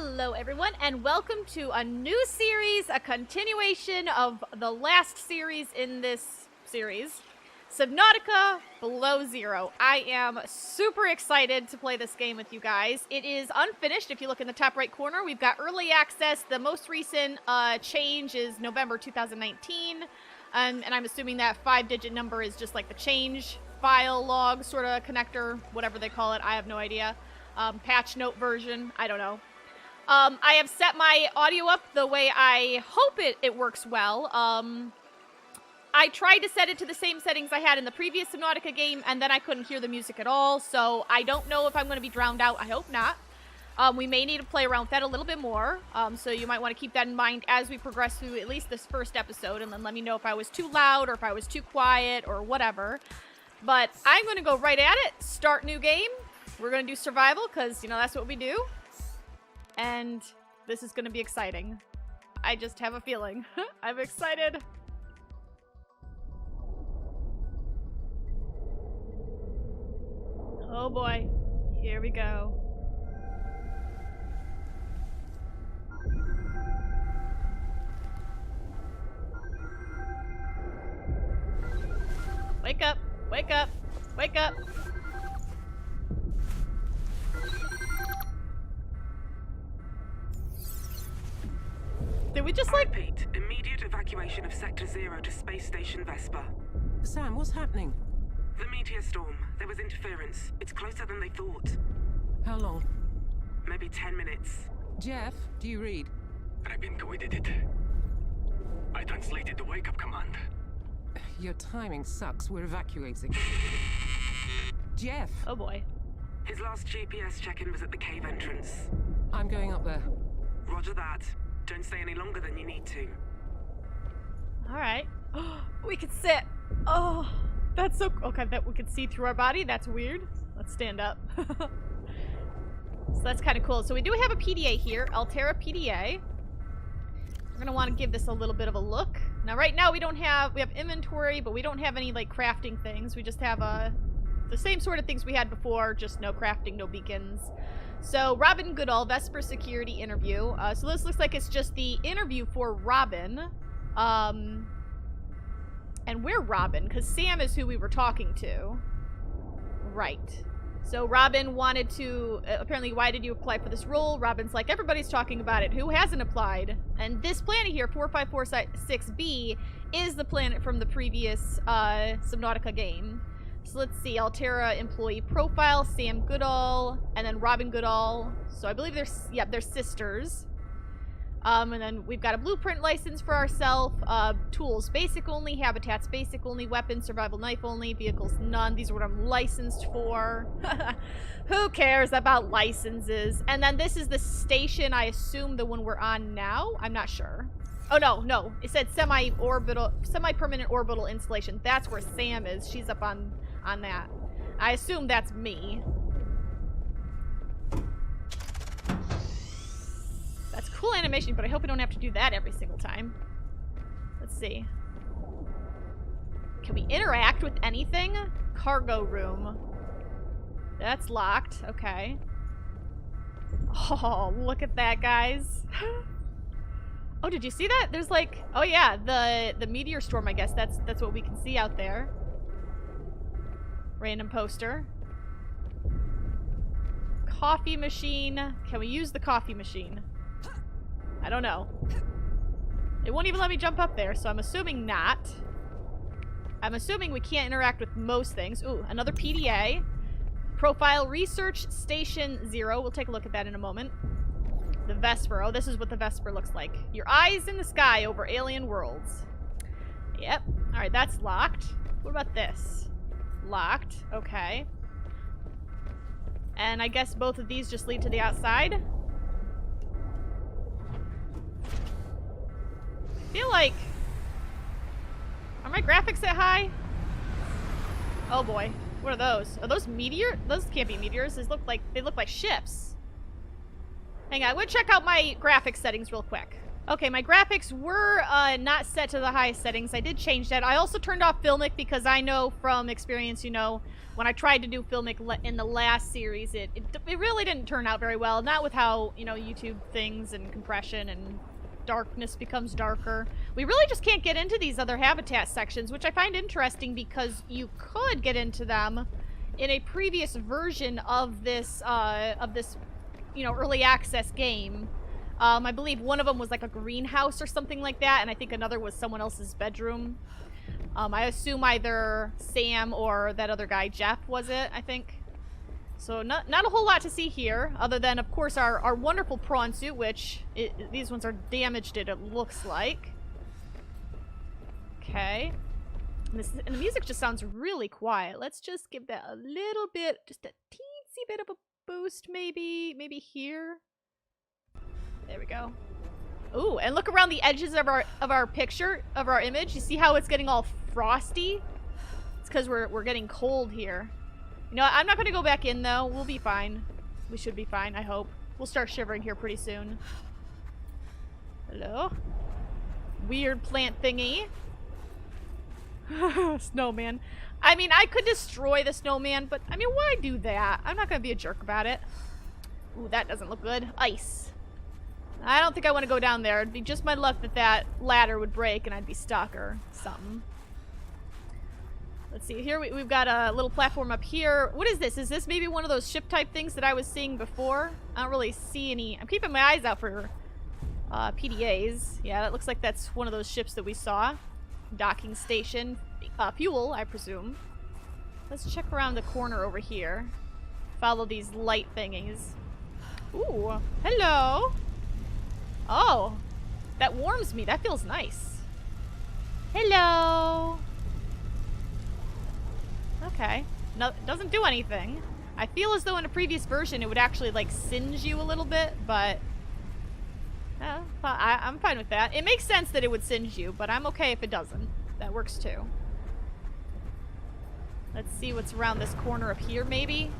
Hello everyone, and welcome to a new series, a continuation of the last series in this series, Subnautica Below Zero. I am super excited to play this game with you guys. It is unfinished. If you look in the top right corner, we've got early access. The most recent change is November 2019, and I'm assuming that 5-digit number is just like the change file log sort of connector, whatever they call it. I have no idea. Patch note version, I don't know. I have set my audio up the way I hope it works well. I tried to set it to the same settings I had in the previous Subnautica game, and then I couldn't hear the music at all, so I don't know if I'm going to be drowned out. I hope not. We may need to play around with that a little bit more, so you might want to keep that in mind as we progress through at least this first episode, and then let me know if I was too loud or if I was too quiet or whatever. But I'm going to go right at it, start new game. We're going to do survival, because, you know, that's what we do. And this is going to be exciting. I just have a feeling. I'm excited. Oh boy. Here we go. Wake up! Wake up! Wake up! Did we just, like... Repeat, immediate evacuation of Sector 0 to Space Station Vesper. Sam, what's happening? The meteor storm. There was interference. It's closer than they thought. How long? Maybe 10 minutes. Jeff, do you read? I've been tweeted it. I translated the wake-up command. Your timing sucks. We're evacuating. Jeff! Oh boy. His last GPS check-in was at the cave entrance. I'm going up there. Roger that. Don't stay any longer than you need to. Alright. We can sit. Oh, that's so... Okay, that we can see through our body. That's weird. Let's stand up. So that's kind of cool. So we do have a PDA here. Altera PDA. We're going to want to give this a little bit of a look. Now, right now, we have inventory, but we don't have any, like, crafting things. We just have the same sort of things we had before, just no crafting, no beacons. So, Robin Goodall, Vesper Security interview. So this looks like it's just the interview for Robin. And we're Robin, because Sam is who we were talking to. Right. So Robin wanted to, apparently, why did you apply for this role? Robin's like, everybody's talking about it. Who hasn't applied? And this planet here, 4546b, is the planet from the previous Subnautica game. So let's see, Altera employee profile, Sam Goodall, and then Robin Goodall. So I believe they're sisters. And then we've got a blueprint license for ourselves, tools basic only, habitats basic only, weapons, survival knife only, vehicles none. These are what I'm licensed for. Who cares about licenses? And then this is the station, I assume the one we're on now? I'm not sure. Oh, no. It said semi-permanent orbital installation. That's where Sam is. She's up on that. I assume that's me. That's cool animation, but I hope I don't have to do that every single time. Let's see. Can we interact with anything? Cargo room. That's locked. Okay. Oh, look at that, guys. Oh, did you see that? There's like, oh yeah, the meteor storm, I guess. That's what we can see out there. Random poster. Coffee machine. Can we use the coffee machine? I don't know. It won't even let me jump up there, so I'm assuming not. I'm assuming we can't interact with most things. Ooh, another PDA. Profile Research Station 0. We'll take a look at that in a moment. The Vesper. Oh, this is what the Vesper looks like. Your eyes in the sky over alien worlds. Yep. Alright, that's locked. What about this? Locked. Okay. And I guess both of these just lead to the outside. I feel like... Are my graphics that high? Oh boy. What are those? Are those meteor? Those can't be meteors. They look like ships. Hang on, I'm gonna check out my graphics settings real quick. Okay, my graphics were not set to the highest settings. I did change that. I also turned off Filmic because I know from experience, you know, when I tried to do Filmic in the last series, it really didn't turn out very well. Not with how, you know, YouTube things and compression and darkness becomes darker. We really just can't get into these other habitat sections, which I find interesting because you could get into them in a previous version of this, you know, early access game. I believe one of them was like a greenhouse or something like that, and I think another was someone else's bedroom. I assume either Sam or that other guy, Jeff, was it, I think. So not a whole lot to see here, other than, of course, our wonderful prawn suit, which these ones are damaged, it looks like. Okay. And the music just sounds really quiet. Let's just give that a little bit, just a teensy bit of a boost, maybe here. There we go. Ooh, and look around the edges of our picture, of our image. You see how it's getting all frosty? It's because we're getting cold here. You know, I'm not going to go back in, though. We'll be fine. We should be fine, I hope. We'll start shivering here pretty soon. Hello? Weird plant thingy. Snowman. I mean, I could destroy the snowman, but, I mean, why do that? I'm not going to be a jerk about it. Ooh, that doesn't look good. Ice. I don't think I want to go down there. It'd be just my luck that that ladder would break and I'd be stuck or something. Let's see. Here we've got a little platform up here. What is this? Is this maybe one of those ship type things that I was seeing before? I don't really see any. I'm keeping my eyes out for PDAs. Yeah, that looks like that's one of those ships that we saw. Docking station. Fuel, I presume. Let's check around the corner over here. Follow these light thingies. Ooh. Hello. Oh, that warms me. That feels nice. Hello. Okay. No, doesn't do anything. I feel as though in a previous version it would actually like singe you a little bit, but I'm fine with that. It makes sense that it would singe you, but I'm okay if it doesn't. That works too. Let's see what's around this corner up here, maybe.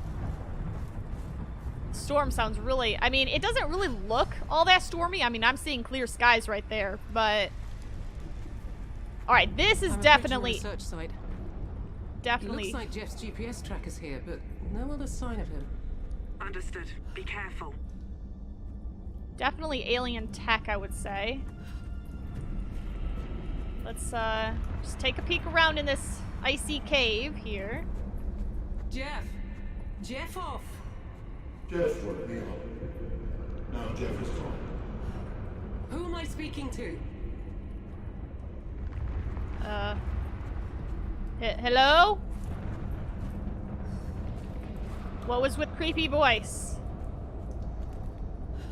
Storm sounds really, I mean, it doesn't really look all that stormy. I mean, I'm seeing clear skies right there, but all right, this is definitely research site. Definitely. It looks like Jeff's GPS tracker's here, but no other sign of him. Understood. Be careful. Definitely alien tech, I would say. Let's just take a peek around in this icy cave here. Jeff! Jeff off! Jeff woke me up. Now Jeff is gone. Who am I speaking to? Hello? What was with creepy voice?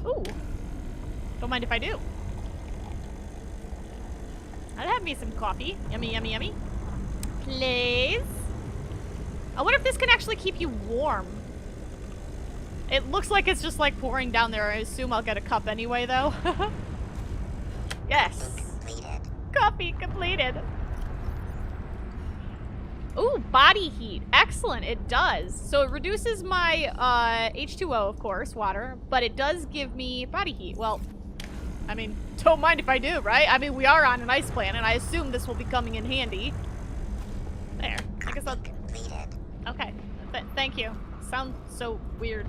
Ooh. Don't mind if I do. I'll have me some coffee. Yummy, yummy, yummy. Please. I wonder if this can actually keep you warm. It looks like it's just like pouring down there. I assume I'll get a cup anyway, though. Yes. Completed. Coffee completed. Ooh, body heat. Excellent. It does. So it reduces my H2O, of course, water, but it does give me body heat. Well, I mean, don't mind if I do, right? I mean, we are on an ice planet. I assume this will be coming in handy. There. I guess I'll... Completed. Okay. Thank you. Sounds so weird.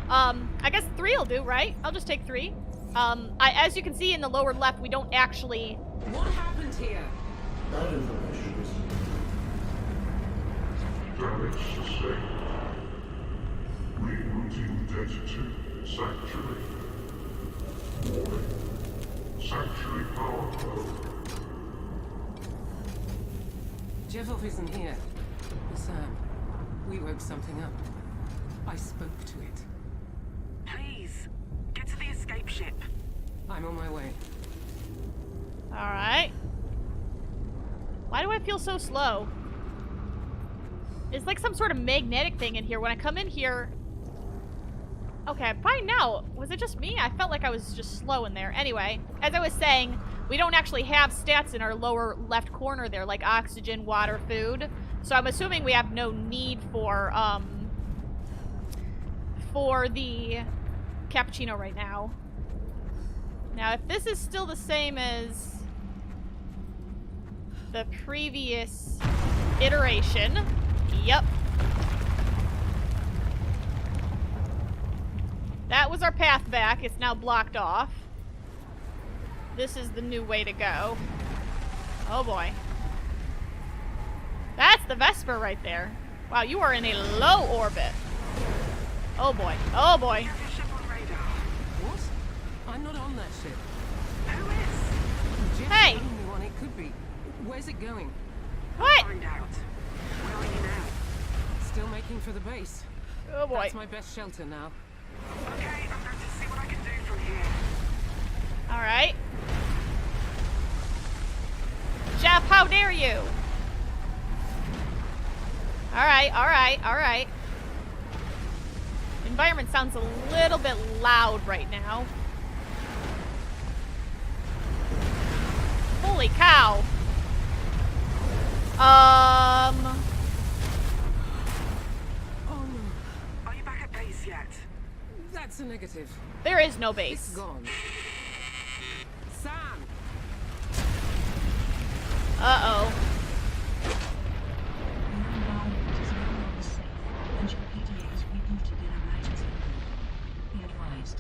I guess 3 will do, right? I'll just take 3. As you can see in the lower left, we don't actually... What happened here? That information is Damage sustained. Rerouting dead to Sanctuary. Warning. Sanctuary power low. Jevov isn't here. Sam, we woke something up. I spoke to it. Please, get to the escape ship. I'm on my way. Alright. Why do I feel so slow? It's like some sort of magnetic thing in here. When I come in here... Okay, I'm fine now. Was it just me? I felt like I was just slow in there. Anyway, as I was saying, we don't actually have stats in our lower left corner there, like oxygen, water, food. So I'm assuming we have no need for the cappuccino right now. Now, if this is still the same as the previous iteration, yep. That was our path back. It's now blocked off. This is the new way to go. Oh boy. That's the Vesper right there. Wow, you are in a low orbit. Oh boy. Oh boy. You have your ship on radar. What? I'm not on that ship. Who is? Jeff's Hey! the only one it could be. Where's it going? What? Find out. Where are you now? Still making for the base. Oh boy. That's my best shelter now. Okay, I'm going to see what I can do from here. Alright. Jeff, how dare you? Alright, alright, alright. Environment sounds a little bit loud right now. Holy cow. Oh no. Are you back at base yet? That's a negative. There is no It's base. gone. Sam! Uh-oh. Your environment is no longer safe, and your PDA is rebooted in a right angle. Be advised,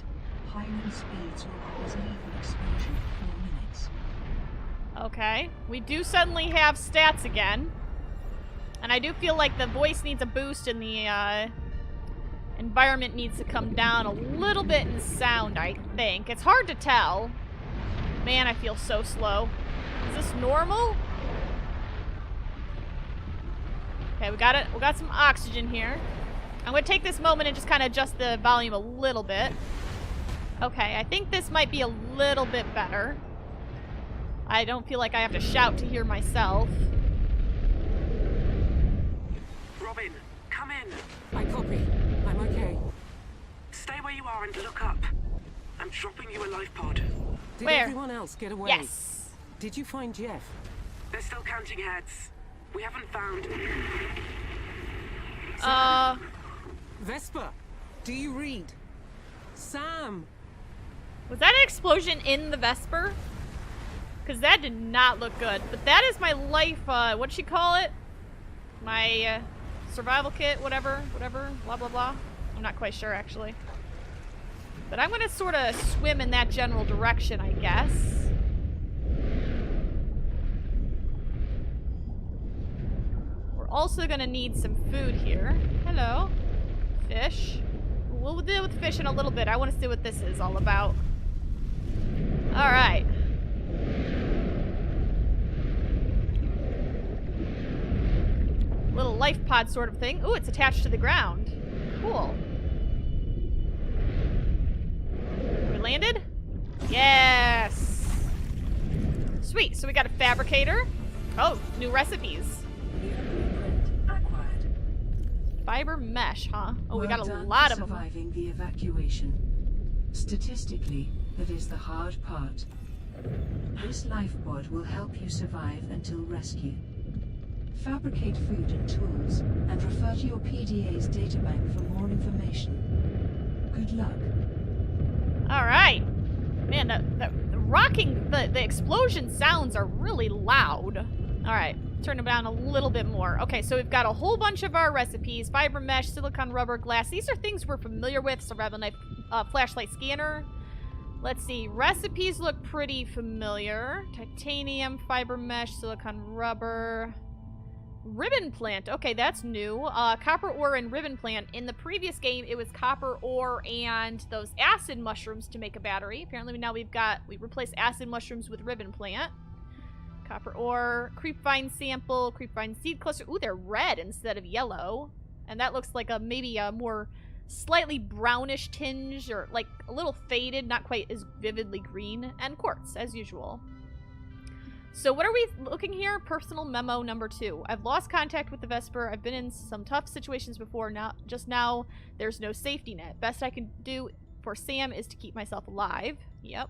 high wind speeds will cause a lethal explosion for 4 minutes. Okay. We do suddenly have stats again. And I do feel like the voice needs a boost and the environment needs to come down a little bit in sound, I think. It's hard to tell. Man, I feel so slow. Is this normal? Okay, we got it. We got some oxygen here. I'm gonna take this moment and just kind of adjust the volume a little bit. Okay, I think this might be a little bit better. I don't feel like I have to shout to hear myself. Robin, come in. I copy. I'm okay. Stay where you are and look up. I'm dropping you a life pod. Did Where? everyone else get away? Yes. Did you find Jeff? They're still counting heads. We haven't found... Vesper, do you read? Sam! Was that an explosion in the Vesper? Because that did not look good. But that is my life, what'd she call it? My, survival kit, whatever, blah, blah, blah. I'm not quite sure, actually. But I'm gonna sort of swim in that general direction, I guess. We're also gonna need some food here. Hello. Fish. We'll deal with fish in a little bit. I want to see what this is all about. Alright. Little life pod sort of thing. Ooh, it's attached to the ground. Cool. We landed? Yes! Sweet, so we got a fabricator. Oh, new recipes. Blueprint acquired. Fiber mesh, huh? Oh, we Well got a done lot for of them. surviving the evacuation. Statistically, that is the hard part. This lifeboard will help you survive until rescue. Fabricate food and tools, and refer to your PDA's databank for more information. Good luck. Alright. Man, the rocking, the explosion sounds are really loud. Alright, turn them down a little bit more. Okay, so we've got a whole bunch of our recipes. Fiber mesh, silicone rubber, glass. These are things we're familiar with. Survival knife, flashlight scanner. Let's see, recipes look pretty familiar. Titanium, fiber mesh, silicone rubber. Ribbon plant. Okay, that's new. Copper ore and ribbon plant. In the previous game, it was copper ore and those acid mushrooms to make a battery. Apparently now we replaced acid mushrooms with ribbon plant. Copper ore, creepvine sample, creepvine seed cluster. Ooh, they're red instead of yellow. And that looks like maybe a more slightly brownish tinge, or like a little faded, not quite as vividly green. And quartz, as usual. So what are we looking here? Personal memo number 2. I've lost contact with the Vesper. I've been in some tough situations before. Just now, there's no safety net. Best I can do for Sam is to keep myself alive. Yep.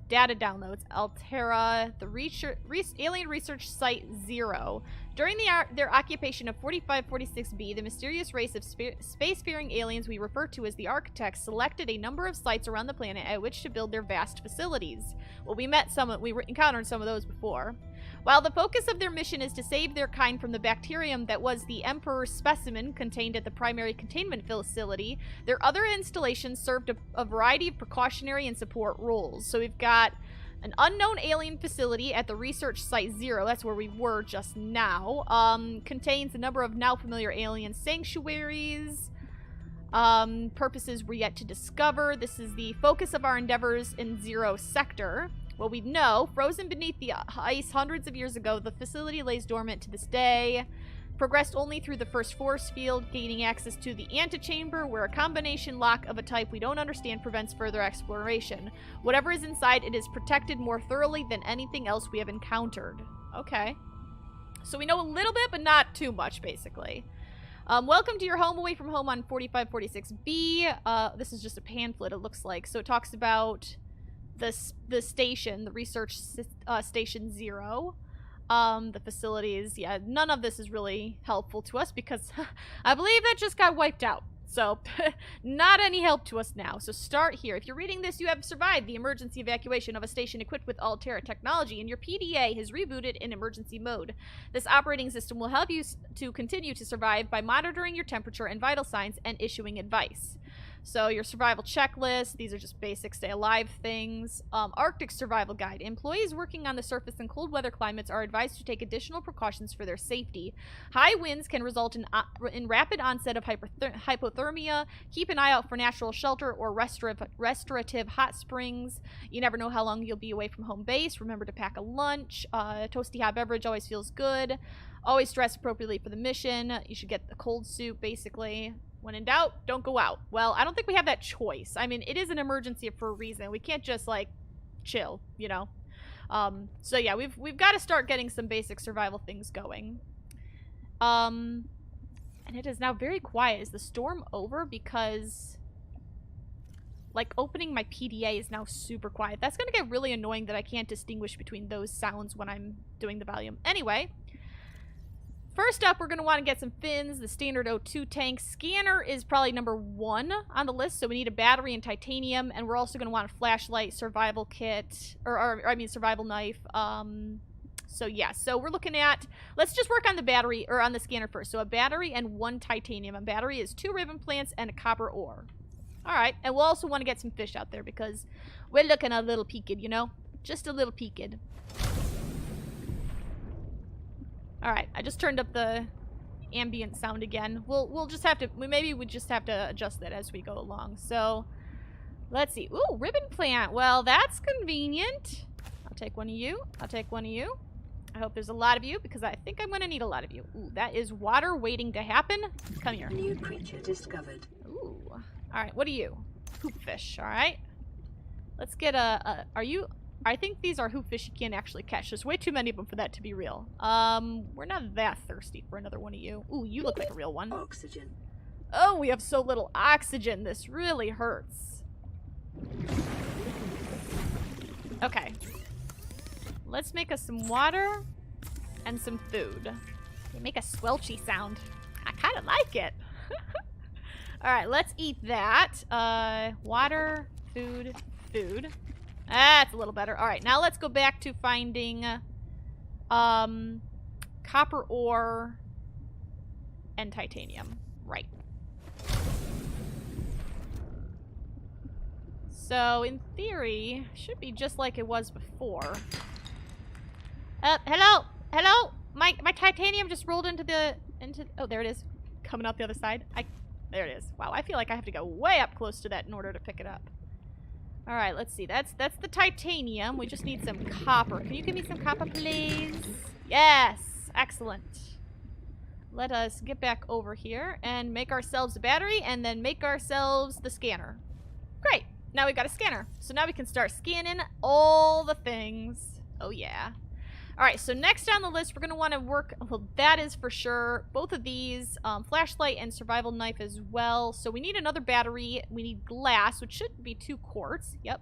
data downloads. Altera, the alien research site 0. During their occupation of 4546b, the mysterious race of spacefaring aliens we refer to as the Architects selected a number of sites around the planet at which to build their vast facilities. Well, we encountered some of those before. While the focus of their mission is to save their kind from the bacterium that was the Emperor's specimen contained at the primary containment facility, their other installations served a variety of precautionary and support roles. So we've got an unknown alien facility at the research site 0, that's where we were just now, contains a number of now familiar alien sanctuaries. Purposes we're yet to discover. This is the focus of our endeavors in 0 sector. Well, we know, frozen beneath the ice hundreds of years ago, the facility lays dormant to this day. Progressed only through the first force field, gaining access to the antechamber, where a combination lock of a type we don't understand prevents further exploration. Whatever is inside, it is protected more thoroughly than anything else we have encountered. Okay. So we know a little bit, but not too much, basically. Welcome to your home away from home on 4546B. This is just a pamphlet, it looks like. So it talks about the station, the research station 0. The facilities, yeah, none of this is really helpful to us because I believe that just got wiped out. So, not any help to us now. So start here. If you're reading this, you have survived the emergency evacuation of a station equipped with Altera technology, and your PDA has rebooted in emergency mode. This operating system will help you to continue to survive by monitoring your temperature and vital signs and issuing advice. So your survival checklist, these are just basic stay alive things. Arctic survival guide. Employees working on the surface in cold weather climates are advised to take additional precautions for their safety. High winds can result in rapid onset of hypothermia. Keep an eye out for natural shelter or restorative hot springs. You never know how long you'll be away from home base. Remember to pack a lunch. Toasty hot beverage always feels good. Always dress appropriately for the mission. You should get the cold suit, basically. When in doubt, don't go out. Well, I don't think we have that choice. I mean, it is an emergency for a reason. We can't just, like, chill, you know? So yeah, we've got to start getting some basic survival things going. And it is now very quiet. Is the storm over? Because, like, opening my PDA is now super quiet. That's gonna get really annoying that I can't distinguish between those sounds when I'm doing the volume. Anyway. First up, we're going to want to get some fins, the standard O2 tank. Scanner is probably number 1 on the list, so we need a battery and titanium, and we're also going to want a flashlight, survival kit, survival knife. So yeah, so we're looking at, let's just work on the battery, or on the scanner first. So a battery and 1 titanium. A battery is 2 ribbon plants and a copper ore. Alright, and we'll also want to get some fish out there because we're looking a little peaked, you know? Just a little peaked. Alright, I just turned up the ambient sound again. We'll just have to, maybe we just have to adjust that as we go along. So, let's see. Ooh, ribbon plant. Well, that's convenient. I'll take one of you. I'll take one of you. I hope there's a lot of you because I think I'm going to need a lot of you. Ooh, that is water waiting to happen. Come here. New creature discovered. Ooh. Alright, what are you? Hoopfish, alright? Let's get are you... I think these are hoopfish you can't actually catch. There's way too many of them for that to be real. We're not that thirsty for another one of you. Ooh, you look like a real one. Oxygen. Oh, we have so little oxygen. This really hurts. Okay. Let's make us some water and some food. They make a squelchy sound. I kind of like it. Alright, let's eat that. Water, food, food. That's a little better. Alright, now let's go back to finding copper ore and titanium. Right. So, in theory, should be just like it was before. Hello? Hello? My titanium just rolled into the... Oh, there it is. Coming out the other side. There it is. Wow, I feel like I have to go way up close to that in order to pick it up. Alright, let's see. That's the titanium. We just need some copper. Can you give me some copper, please? Yes! Excellent. Let us get back over here and make ourselves a battery and then make ourselves the scanner. Great! Now we've got a scanner. So now we can start scanning all the things. Oh yeah. Alright, so next on the list, we're going to want to work... Well, that is for sure. Both of these, flashlight and survival knife as well. So we need another battery. We need glass, which should be 2 quarts. Yep.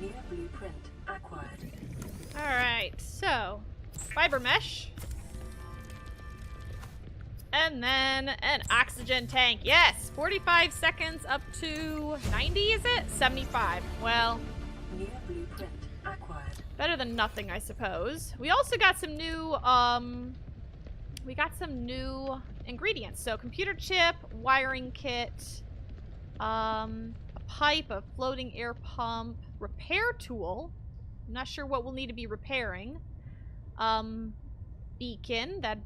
New blueprint acquired. Alright, so fiber mesh. And then an oxygen tank. Yes! 45 seconds up to 90, is it? 75. Well, New blueprint acquired. better than nothing, I suppose. We also got some new, ingredients. So, computer chip, wiring kit, a pipe, a floating air pump, repair tool. I'm not sure what we'll need to be repairing. Beacon, that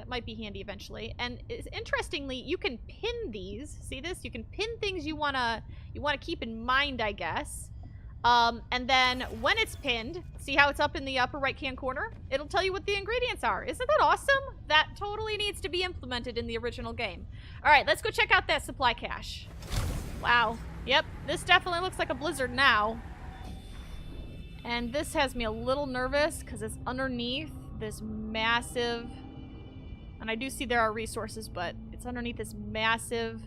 might be handy eventually. And interestingly, you can pin these. See this? You can pin things you wanna keep in mind, I guess. And then when it's pinned, see how it's up in the upper right-hand corner? It'll tell you what the ingredients are. Isn't that awesome? That totally needs to be implemented in the original game. All right, let's go check out that supply cache. Wow. Yep, this definitely looks like a blizzard now. And this has me a little nervous because it's underneath this massive, and I do see there are resources, but it's underneath this massive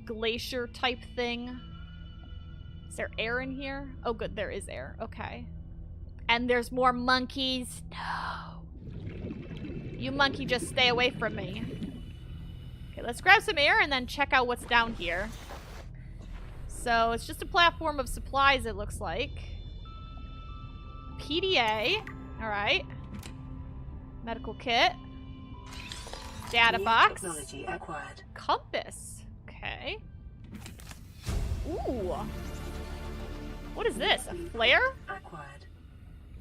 glacier type thing. Is there air in here? Oh good, there is air. Okay. And there's more monkeys. No. You monkey, just stay away from me. Okay, let's grab some air and then check out what's down here. So it's just a platform of supplies, it looks like. PDA. Alright. Medical kit. Data New box. technology acquired. Compass. Okay. Ooh. What is this? A flare? Acquired.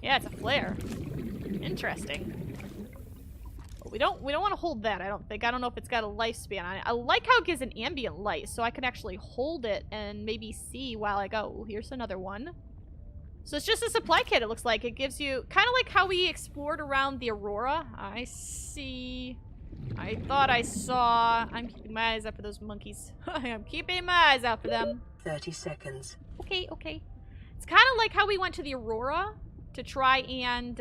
Yeah, it's a flare. Interesting. But we don't want to hold that, I don't think. I don't know if it's got a lifespan on it. I like how it gives an ambient light, so I can actually hold it and maybe see while I go. Ooh, here's another one. So it's just a supply kit, it looks like. It gives you, kind of like how we explored around the Aurora. I see. I thought I saw. I'm keeping my eyes out for those monkeys. I'm keeping my eyes out for them. 30 seconds. Okay, okay. It's kind of like how we went to the Aurora to try and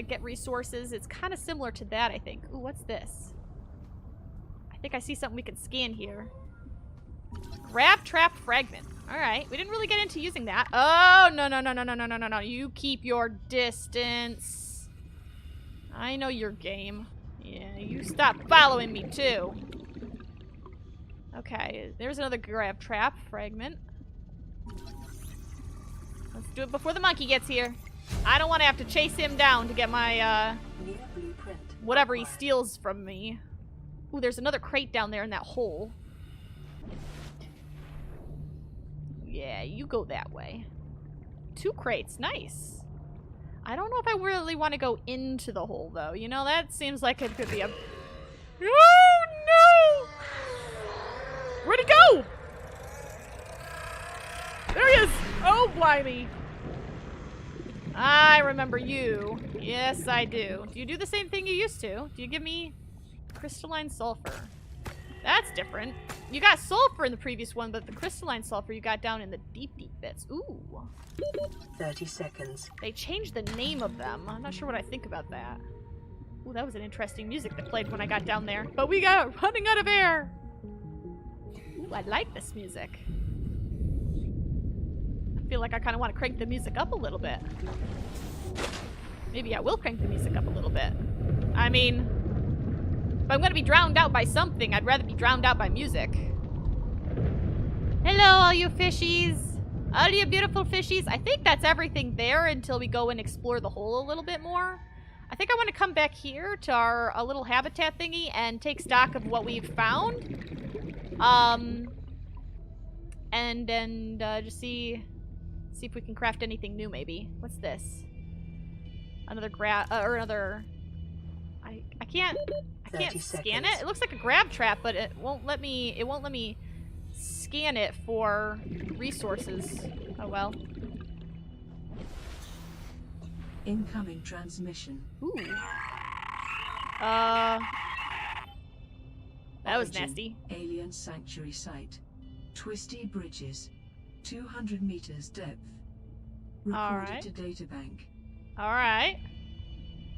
get resources. It's kind of similar to that, I think. Ooh, what's this? I think I see something we can scan here. Grab trap fragment. Alright, we didn't really get into using that. Oh, no. You keep your distance. I know your game. Yeah, you stop following me, too. Okay, there's another grab trap fragment. Let's do it before the monkey gets here. I don't want to have to chase him down to get my, New blueprint whatever he acquired. steals from me. Ooh, there's another crate down there in that hole. Yeah, you go that way. 2 crates, nice. I don't know if I really want to go into the hole, though. You know, that seems like it could be a... Oh, no! Where'd he go? There he is! Oh, blimey. I remember you. Yes, I do. Do you do the same thing you used to? Do you give me crystalline sulfur? That's different. You got sulfur in the previous one, but the crystalline sulfur you got down in the deep bits. Ooh. 30 seconds. They changed the name of them. I'm not sure what I think about that. Ooh, that was an interesting music that played when I got down there. But we got running out of air. Ooh, I like this music. I feel like I kind of want to crank the music up a little bit. Maybe I will crank the music up a little bit. I mean, if I'm going to be drowned out by something, I'd rather be drowned out by music. Hello, all you fishies. All you beautiful fishies. I think that's everything there until we go and explore the hole a little bit more. I think I want to come back here to our little habitat thingy and take stock of what we've found. And then just see if we can craft anything new, maybe. What's this? Another or another... I can't scan it. It looks like a grab trap, but it won't let me scan it for resources. Oh well. Incoming transmission. Ooh. That was Origin, nasty. Alien sanctuary site. Twisty bridges. 200 meters depth. Recorded Alright. to databank. Alright.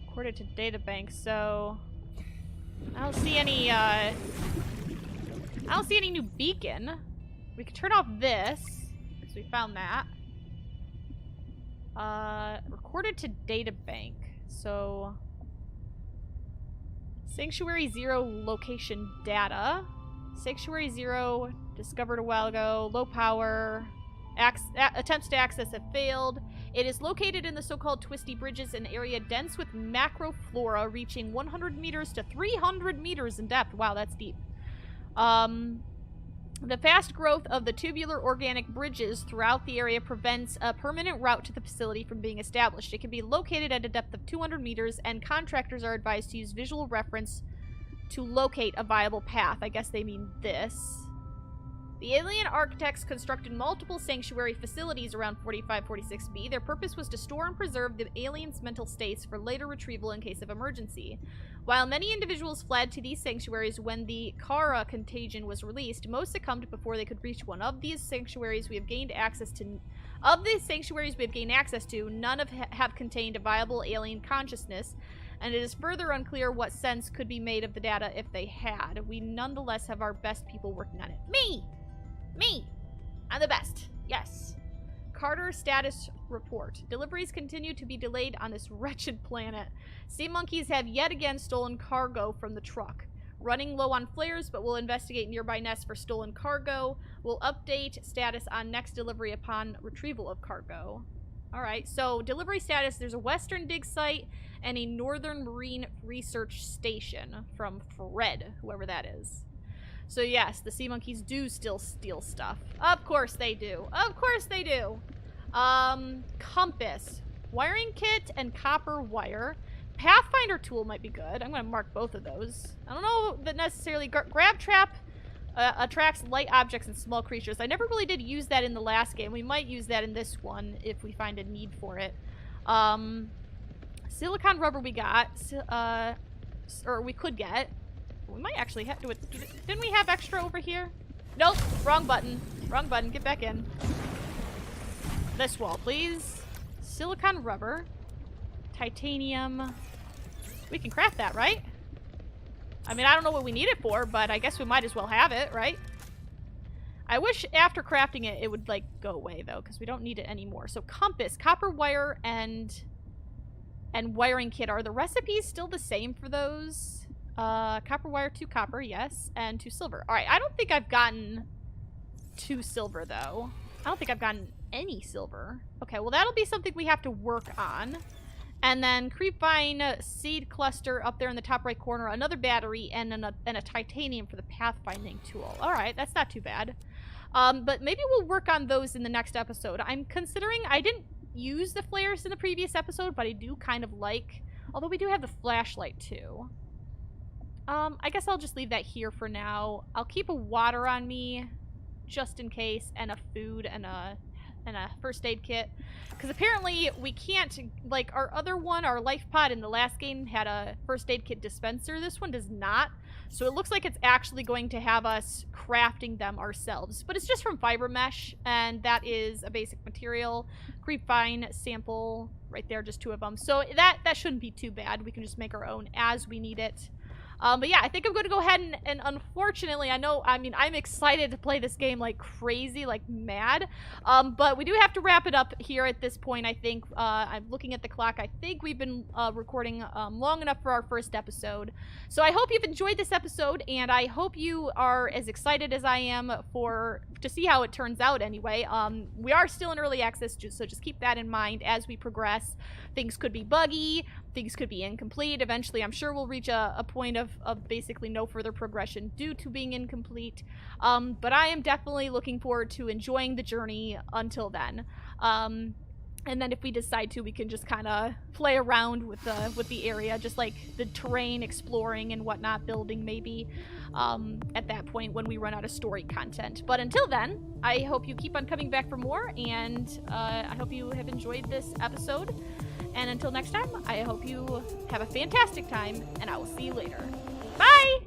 Recorded to databank, so I don't see any new beacon. We can turn off this, because we found that. Recorded to data bank. So, Sanctuary 0 location data. Sanctuary 0 discovered a while ago. Low power. Attempts to access have failed. It is located in the so-called Twisty Bridges, an area dense with macroflora reaching 100 meters to 300 meters in depth. Wow, that's deep. The fast growth of the tubular organic bridges throughout the area prevents a permanent route to the facility from being established. It can be located at a depth of 200 meters, and contractors are advised to use visual reference to locate a viable path. I guess they mean this. The alien architects constructed multiple sanctuary facilities around 4546b. Their purpose was to store and preserve the aliens' mental states for later retrieval in case of emergency. While many individuals fled to these sanctuaries when the Kara contagion was released, most succumbed before they could reach one. Of these sanctuaries we have gained access to, none have contained a viable alien consciousness, and it is further unclear what sense could be made of the data if they had. We nonetheless have our best people working on it. Me! I'm the best. Yes. Carter status report. Deliveries continue to be delayed on this wretched planet. Sea monkeys have yet again stolen cargo from the truck. Running low on flares, but we'll investigate nearby nests for stolen cargo. We'll update status on next delivery upon retrieval of cargo. Alright, so delivery status. There's a western dig site and a northern marine research station from Fred, whoever that is. So yes, the sea monkeys do still steal stuff. Of course they do. Of course they do. Compass. Wiring kit and copper wire. Pathfinder tool might be good. I'm going to mark both of those. I don't know that necessarily... Grab trap attracts light objects and small creatures. I never really did use that in the last game. We might use that in this one if we find a need for it. Silicon rubber we got. Or we could get. We might actually have to... Didn't we have extra over here? Nope. Wrong button. Wrong button. Get back in. This wall, please. Silicon rubber. Titanium. We can craft that, right? I mean, I don't know what we need it for, but I guess we might as well have it, right? I wish after crafting it, it would, like, go away, though, because we don't need it anymore. So, compass, copper wire, and wiring kit. Are the recipes still the same for those? Copper wire, 2 copper, yes, and 2 silver. Alright, I don't think I've gotten 2 silver, though. I don't think I've gotten any silver. Okay, well, that'll be something we have to work on. And then creepvine seed cluster up there in the top right corner, another battery, and a titanium for the pathfinding tool. Alright, that's not too bad. But maybe we'll work on those in the next episode. I'm considering, I didn't use the flares in the previous episode, but I do kind of like, although we do have the flashlight too. I guess I'll just leave that here for now. I'll keep a water on me, just in case, and a food and a first aid kit. Because apparently we can't, like, our other one, our life pod in the last game had a first aid kit dispenser. This one does not. So it looks like it's actually going to have us crafting them ourselves. But it's just from fiber mesh, and that is a basic material. Creepvine sample right there, just 2 of them. So that shouldn't be too bad. We can just make our own as we need it. But yeah, I think I'm going to go ahead and unfortunately, I'm excited to play this game like crazy, like mad. But we do have to wrap it up here at this point, I think. I'm looking at the clock. I think we've been recording long enough for our first episode. So I hope you've enjoyed this episode, and I hope you are as excited as I am to see how it turns out anyway. We are still in early access, so just keep that in mind as we progress. Things could be buggy, things could be incomplete. Eventually, I'm sure we'll reach a point of basically no further progression due to being incomplete. But I am definitely looking forward to enjoying the journey until then. And then if we decide to, we can just kind of play around with the area, just like the terrain, exploring and whatnot, building maybe at that point when we run out of story content. But until then, I hope you keep on coming back for more, and I hope you have enjoyed this episode. And until next time, I hope you have a fantastic time, and I will see you later. Bye!